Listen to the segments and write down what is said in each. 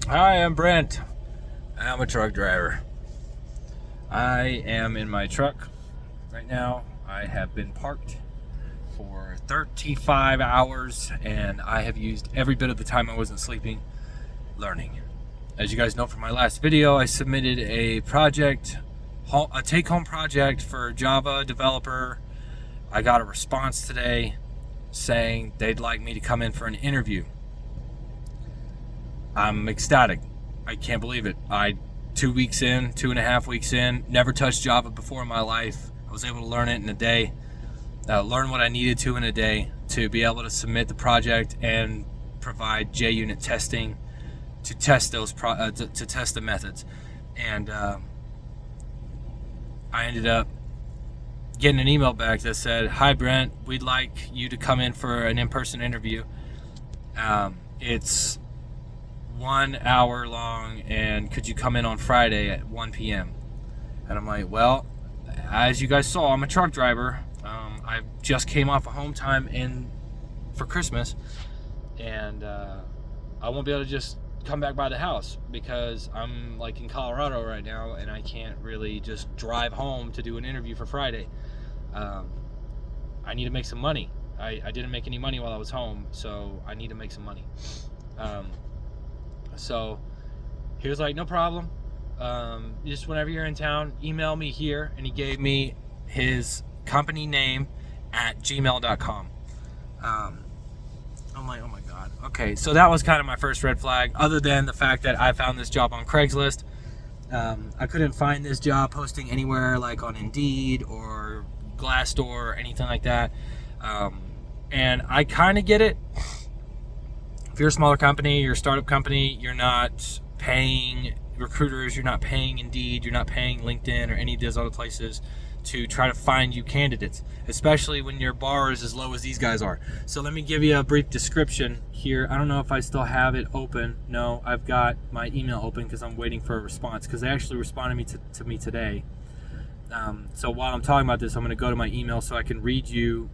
Hi, I'm Brent. I'm a truck driver. I am in my truck right now. I have been parked for 35 hours and I have used every bit of the time I wasn't sleeping learning. As you guys know from my last video, I submitted a take-home project for Java developer. I got a response today saying they'd like me to come in for an interview. I'm ecstatic. I can't believe it. 2.5 weeks in, never touched Java before in my life. I was able to learn it in a day, learn what I needed to in a day to be able to submit the project and provide JUnit testing to test those to test the methods. And I ended up getting an email back that said, "Hi Brent, we'd like you to come in for an in-person interview. It's 1 hour long, and could you come in on Friday at 1 p.m. And I'm like, well, as you guys saw, I'm a truck driver. I just came off of home time for Christmas, and I won't be able to just come back by the house because I'm like in Colorado right now, and I can't really just drive home to do an interview for Friday. I need to make some money. I didn't make any money while I was home, so I need to make some money. So he was like, no problem. Just whenever you're in town, email me here. And he gave me his company name at gmail.com. I'm like, oh my God. Okay, so that was kind of my first red flag, other than the fact that I found this job on Craigslist. I couldn't find this job posting anywhere like on Indeed or Glassdoor or anything like that. And I kind of get it. If you're a smaller company, you're a startup company, you're not paying recruiters, you're not paying Indeed, you're not paying LinkedIn or any of those other places to try to find you candidates, especially when your bar is as low as these guys are. So let me give you a brief description here. I don't know if I still have it open. No, I've got my email open because I'm waiting for a response, because they actually responded to me today. So while I'm talking about this, I'm going to go to my email so I can read you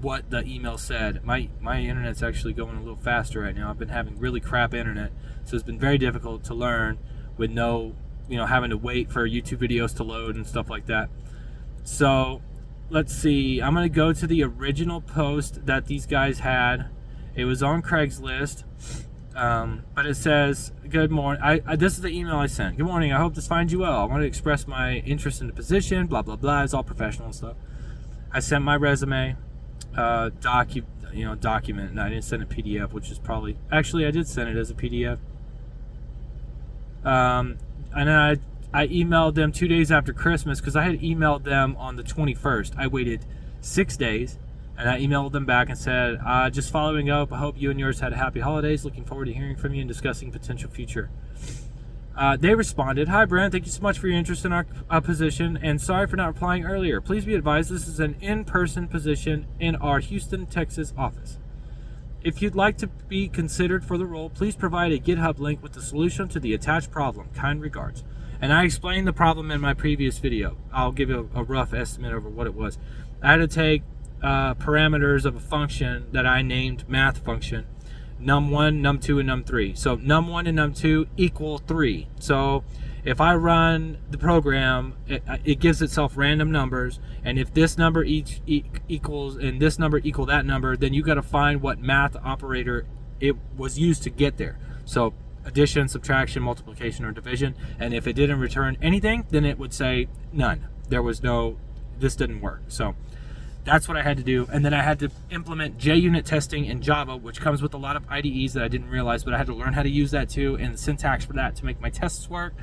what the email said. My internet's actually going a little faster right now. I've been having really crap internet, so it's been very difficult to learn with no, having to wait for YouTube videos to load and stuff like that. So let's see. I'm going to go to the original post that these guys had. It was on Craigslist, but it says, "Good morning. This is the email I sent. Good morning. I hope this finds you well. I want to express my interest in the position. Blah blah blah." It's all professional and stuff. I sent my resume. Document, and I didn't send a PDF, which is probably, actually I did send it as a PDF. And then I emailed them 2 days after Christmas, because I had emailed them on the 21st. I waited 6 days, and I emailed them back and said, just following up, I hope you and yours had happy holidays. Looking forward to hearing from you and discussing potential future. They responded, "Hi Brent, thank you so much for your interest in our position, and sorry for not replying earlier. Please be advised this is an in-person position in our Houston, Texas office. If you'd like to be considered for the role, please provide a GitHub link with the solution to the attached problem. Kind regards." And I explained the problem in my previous video. I'll give you a rough estimate over what it was. I had to take parameters of a function that I named math function, num1, num2, and num3. So num1 and num2 equal 3. So if I run the program, it gives itself random numbers, and if this number equals and this number equal that number, then you got to find what math operator it was used to get there. So addition, subtraction, multiplication, or division. And if it didn't return anything, then it would say none. This didn't work. So that's what I had to do. And then I had to implement JUnit testing in Java, which comes with a lot of IDEs that I didn't realize, but I had to learn how to use that too, and the syntax for that to make my tests work.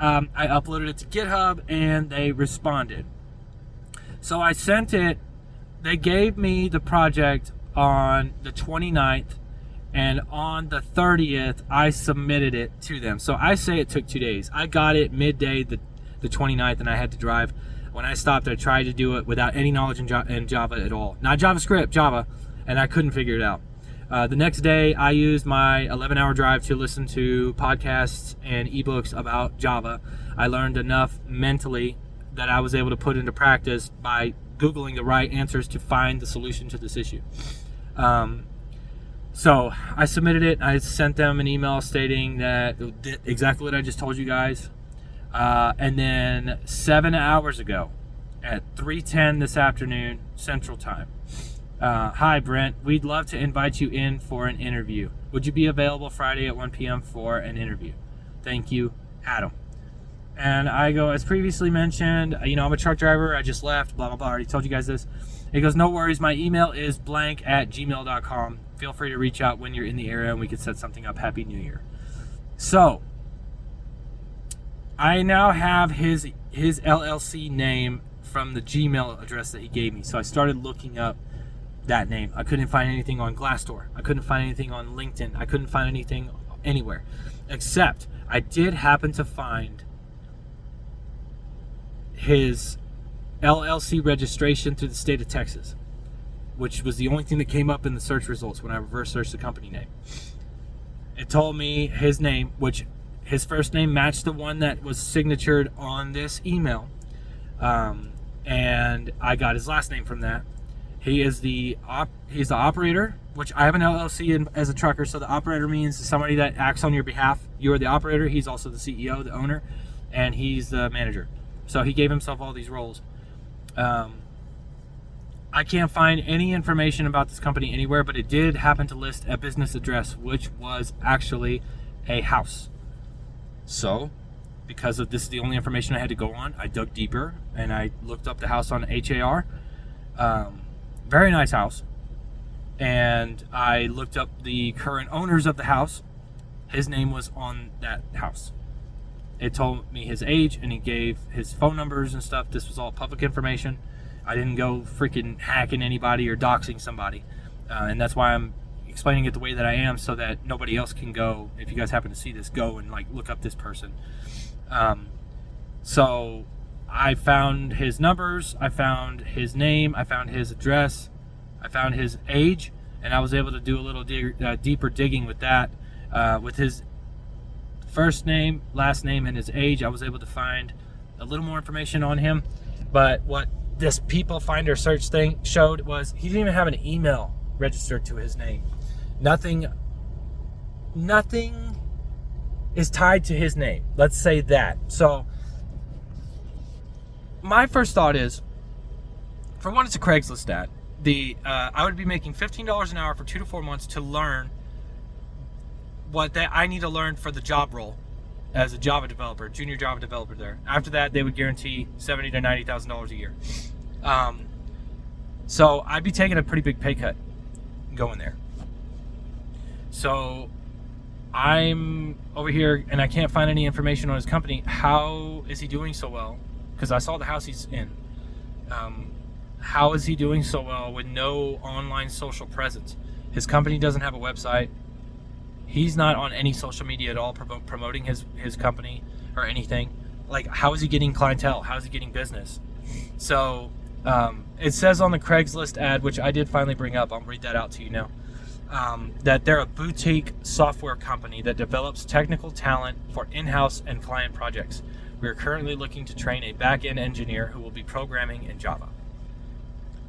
I uploaded it to GitHub, and they responded. So I sent it. They gave me the project on the 29th, and on the 30th, I submitted it to them. So I say it took 2 days. I got it midday the 29th, and I had to drive. When I stopped, I tried to do it without any knowledge in Java at all. Not JavaScript, Java, and I couldn't figure it out. The next day, I used my 11-hour drive to listen to podcasts and ebooks about Java. I learned enough mentally that I was able to put into practice by Googling the right answers to find the solution to this issue. So I submitted it. I sent them an email stating that exactly what I just told you guys. And then 7 hours ago at 3:10 this afternoon Central Time. Hi, Brent. We'd love to invite you in for an interview. Would you be available Friday at 1 p.m. for an interview? Thank you, Adam. And I go, as previously mentioned, I'm a truck driver. I just left, blah, blah, blah. I already told you guys this. He goes, no worries. My email is blank@gmail.com. Feel free to reach out when you're in the area and we can set something up. Happy New Year. So I now have his LLC name from the Gmail address that he gave me. So I started looking up that name. I couldn't find anything on Glassdoor. I couldn't find anything on LinkedIn. I couldn't find anything anywhere. Except I did happen to find his LLC registration through the state of Texas, which was the only thing that came up in the search results when I reverse searched the company name. It told me his name, which his first name matched the one that was signatured on this email. And I got his last name from that. He's the operator, which I have an LLC as a trucker. So the operator means somebody that acts on your behalf. You are the operator. He's also the CEO, the owner, and he's the manager. So he gave himself all these roles. I can't find any information about this company anywhere, but it did happen to list a business address, which was actually a house. So, because of this is the only information I had to go on, I dug deeper and I looked up the house on HAR. Very nice house. And I looked up the current owners of the house. His name was on that house. It told me his age and he gave his phone numbers and stuff. This was all public information. I didn't go freaking hacking anybody or doxing somebody. And that's why I'm explaining it the way that I am, so that nobody else can go, if you guys happen to see this, go and look up this person. So I found his numbers, I found his name, I found his address, I found his age, and I was able to do a little deeper digging with that. With his first name, last name, and his age, I was able to find a little more information on him. But what this People Finder search thing showed was he didn't even have an email registered to his name. Nothing is tied to his name. Let's say that. So my first thought is, for one, it's a Craigslist ad. I would be making $15 an hour for 2 to 4 months to learn what that I need to learn for the job role as a Java developer, junior Java developer there. After that, they would guarantee $70,000 to $90,000 a year. So I'd be taking a pretty big pay cut going there. So I'm over here and I can't find any information on his company. How is he doing so well? Because I saw the house he's in. How is he doing so well with no online social presence? His company doesn't have a website. He's not on any social media at all promoting his company or anything. How is he getting clientele? How is he getting business? So it says on the Craigslist ad, which I did finally bring up, I'll read that out to you now, that they're a boutique software company that develops technical talent for in-house and client projects. We are currently looking to train a back-end engineer who will be programming in Java.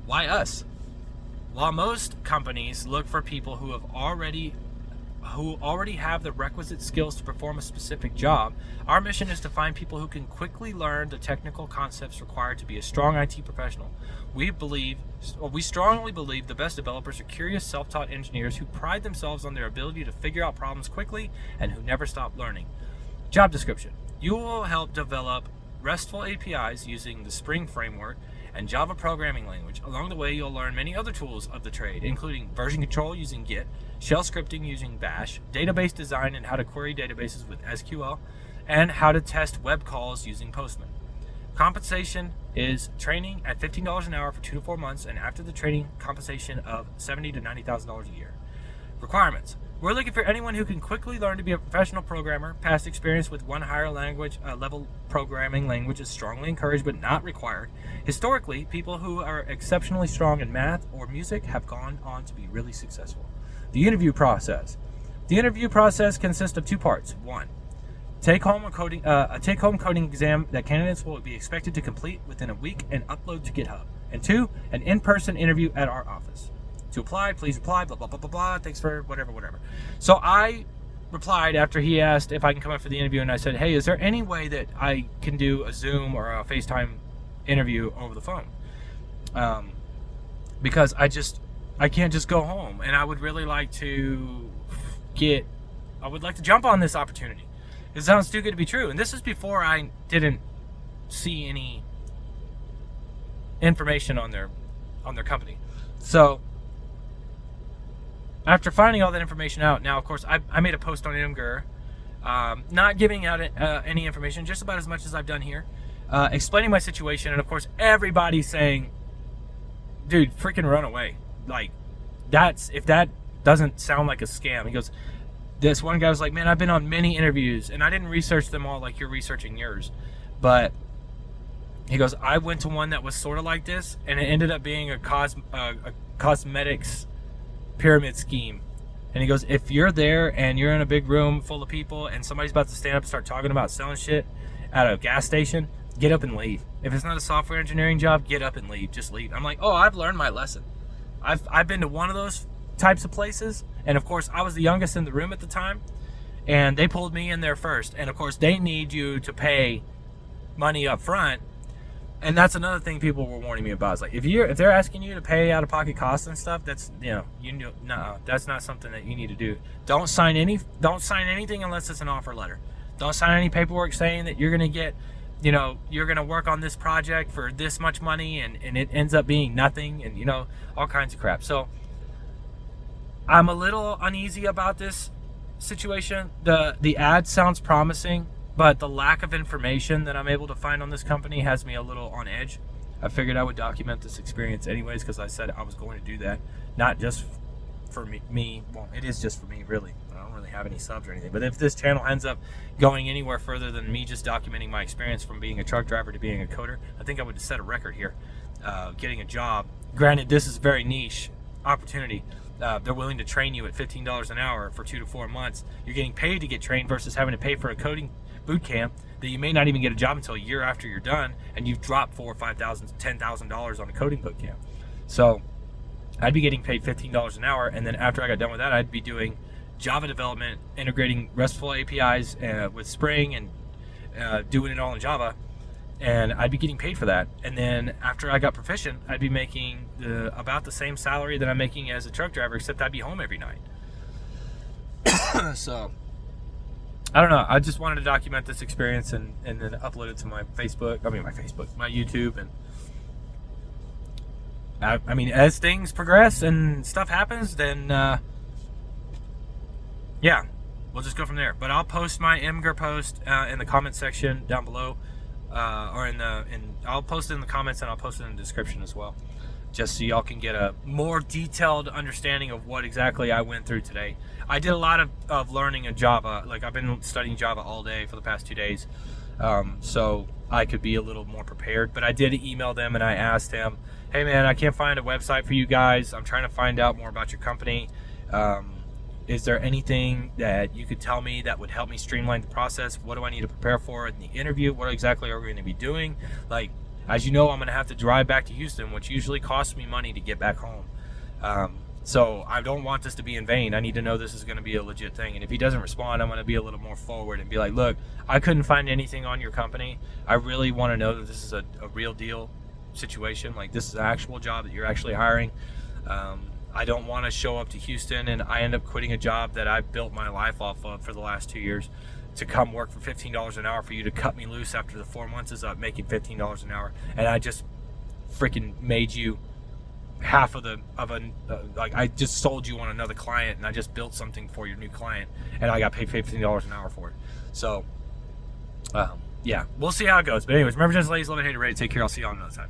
Why us? While most companies look for people who already have the requisite skills to perform a specific job, our mission is to find people who can quickly learn the technical concepts required to be a strong IT professional. We strongly believe the best developers are curious, self-taught engineers who pride themselves on their ability to figure out problems quickly and who never stop learning. Job description. You will help develop RESTful APIs using the Spring framework and Java programming language. Along the way, you'll learn many other tools of the trade, including version control using Git, shell scripting using Bash, database design and how to query databases with SQL, and how to test web calls using Postman. Compensation is training at $15 an hour for 2 to 4 months, and after the training, compensation of $70,000 to $90,000 a year. Requirements. We're looking for anyone who can quickly learn to be a professional programmer. Past experience with one higher level programming language is strongly encouraged but not required. Historically, people who are exceptionally strong in math or music have gone on to be really successful. The interview process. The interview process consists of 2 parts. 1, a take-home coding exam that candidates will be expected to complete within a week and upload to GitHub. And 2, an in-person interview at our office. to apply. Please apply, blah, blah, blah, blah, blah. Thanks for whatever. So I replied after he asked if I can come up for the interview, and I said, hey, is there any way that I can do a Zoom or a FaceTime interview over the phone? Because I can't just go home, and I would really like to jump on this opportunity. It sounds too good to be true. And this is before I didn't see any information on their company. So after finding all that information out, now of course I made a post on Imgur, not giving out any information, just about as much as I've done here, explaining my situation, and of course everybody's saying, dude, freaking run away. Like, if that doesn't sound like a scam. He goes, this one guy was like, man, I've been on many interviews, and I didn't research them all like you're researching yours, but he goes, I went to one that was sort of like this, and it ended up being a cosmetics pyramid scheme. And he goes, if you're there and you're in a big room full of people and somebody's about to stand up and start talking about selling shit at a gas station, get up and leave. If it's not a software engineering job, get up and leave. Just leave. I'm like, oh, I've learned my lesson. I've been to one of those types of places, and of course I was the youngest in the room at the time, and they pulled me in there first. And of course they need you to pay money up front, and that's another thing people were warning me about. It's like, if they're asking you to pay out of pocket costs and stuff, that's no, that's not something that you need to do. Don't sign anything unless it's an offer letter. Don't sign any paperwork saying that you're gonna get, you're gonna work on this project for this much money, and it ends up being nothing, and all kinds of crap. So I'm a little uneasy about this situation. The ad sounds promising, but the lack of information that I'm able to find on this company has me a little on edge. I figured I would document this experience anyways, because I said I was going to do that, not just for me. Well, it is just for me, really. I don't really have any subs or anything. But if this channel ends up going anywhere further than me just documenting my experience from being a truck driver to being a coder, I think I would set a record here, getting a job. Granted, this is very niche opportunity. They're willing to train you at $15 an hour for 2 to 4 months. You're getting paid to get trained versus having to pay for a coding boot camp that you may not even get a job until a year after you're done, and you've dropped $4,000, $5,000, $10,000 on a coding boot camp. So I'd be getting paid $15 an hour, and then after I got done with that, I'd be doing Java development, integrating RESTful APIs with Spring, and doing it all in Java, and I'd be getting paid for that. And then after I got proficient, I'd be making about the same salary that I'm making as a truck driver, except I'd be home every night. So I don't know. I just wanted to document this experience and then upload it to my YouTube. And I mean, as things progress and stuff happens, then yeah, we'll just go from there. But I'll post my Imgur post in the comment section down below, I'll post it in the comments, and I'll post it in the description as well, just so y'all can get a more detailed understanding of what exactly I went through today. I did a lot of learning in Java. Like, I've been studying Java all day for the past 2 days, so I could be a little more prepared. But I did email them, and I asked him, hey man, I can't find a website for you guys. I'm trying to find out more about your company. Is there anything that you could tell me that would help me streamline the process? What do I need to prepare for in the interview? What exactly are we going to be doing? Like, as you know, I'm going to have to drive back to Houston, which usually costs me money to get back home. So I don't want this to be in vain. I need to know this is going to be a legit thing. And if he doesn't respond, I'm going to be a little more forward and be like, look, I couldn't find anything on your company. I really want to know that this is a real deal situation. Like, this is an actual job that you're actually hiring. I don't want to show up to Houston and I end up quitting a job that I've built my life off of for the last 2 years to come work for $15 an hour for you to cut me loose after the 4 months is up making $15 an hour. And I just freaking made you half of like, I just sold you on another client, and I just built something for your new client, and I got paid $15 an hour for it. So, yeah, we'll see how it goes. But anyways, remember, just ladies, love it, hate it, rate it, take care. I'll see you on another time.